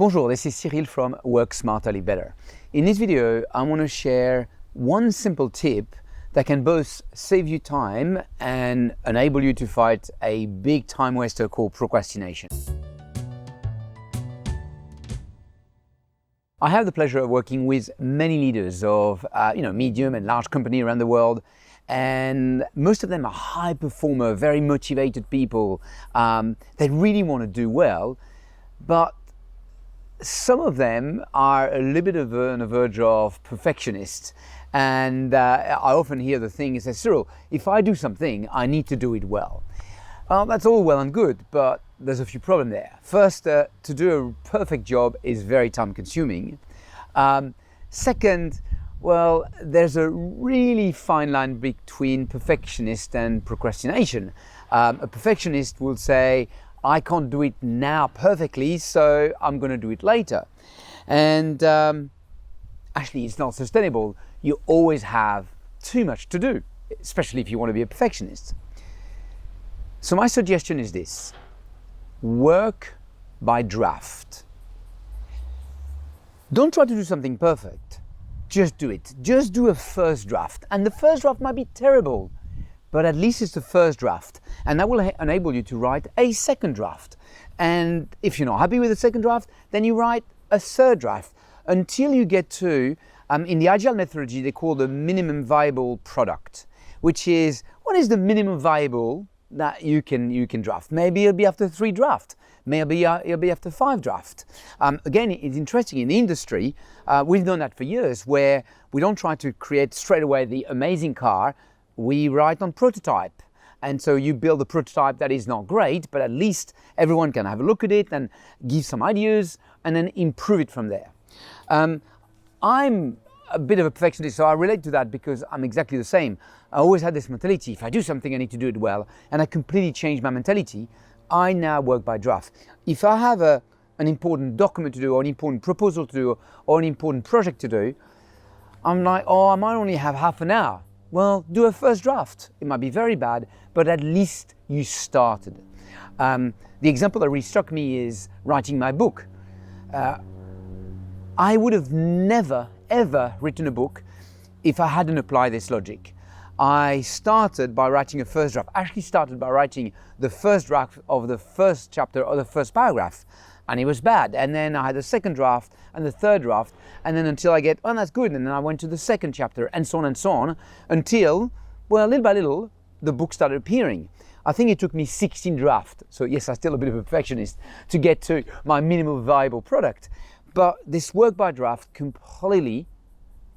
Bonjour, this is Cyril from Work Smarterly Better. In this video, I want to share one simple tip that can both save you time and enable you to fight a big time waster called procrastination. I have the pleasure of working with many leaders of medium and large companies around the world, and most of them are high performer, very motivated people. They really want to do well, but some of them are a little bit on the verge of perfectionists. And I often hear the thing is, Cyril, if I do something, I need to do it well. Well, that's all well and good, but there's a few problems there. First, to do a perfect job is very time consuming. Second, well, there's a really fine line between perfectionist and procrastination. A perfectionist will say, I can't do it now perfectly, so I'm going to do it later. And actually, it's not sustainable. You always have too much to do, especially if you want to be a perfectionist. So my suggestion is this: work by draft. Don't try to do something perfect. Just do it. Just do a first draft. And the first draft might be terrible, but at least it's the first draft. And that will enable you to write a second draft. And if you're not happy with the second draft, then you write a third draft until you get to, in the Agile methodology, they call the minimum viable product, which is, what is the minimum viable that you can draft? Maybe it'll be after 3 drafts. Maybe it'll be after 5 drafts. Again, it's interesting in the industry, we've done that for years, where we don't try to create straight away the amazing car. We write on prototype. And so you build a prototype that is not great, but at least everyone can have a look at it and give some ideas and then improve it from there. I'm a bit of a perfectionist, so I relate to that because I'm exactly the same. I always had this mentality, if I do something, I need to do it well. And I completely changed my mentality. I now work by draft. If I have an important document to do, or an important proposal to do, or an important project to do, I'm like, oh, I might only have half an hour. Well, do a first draft. It might be very bad, but at least you started. The example that really struck me is writing my book. I would have never, ever written a book if I hadn't applied this logic. I started by writing a first draft. I actually started by writing the first draft of the first chapter or the first paragraph, and it was bad. And then I had the second draft and the third draft, and then until I get, oh, that's good. And then I went to the second chapter, and so on, until, well, little by little, the book started appearing. I think it took me 16 drafts. So yes, I'm still a bit of a perfectionist to get to my minimum viable product. But this work by draft completely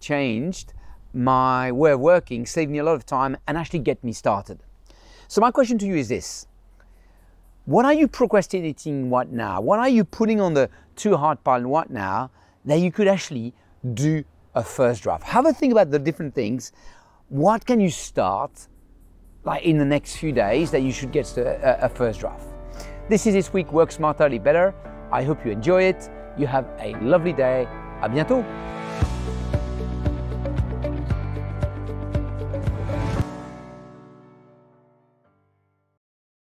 changed my way of working, saved me a lot of time, and actually get me started. So my question to you is this: what are you procrastinating what now? What are you putting on the too hard pile what now that you could actually do a first draft? Have a think about the different things. What can you start like in the next few days that you should get to a first draft? This is this week Work Smarterly Better. I hope you enjoy it. You have a lovely day. À bientôt.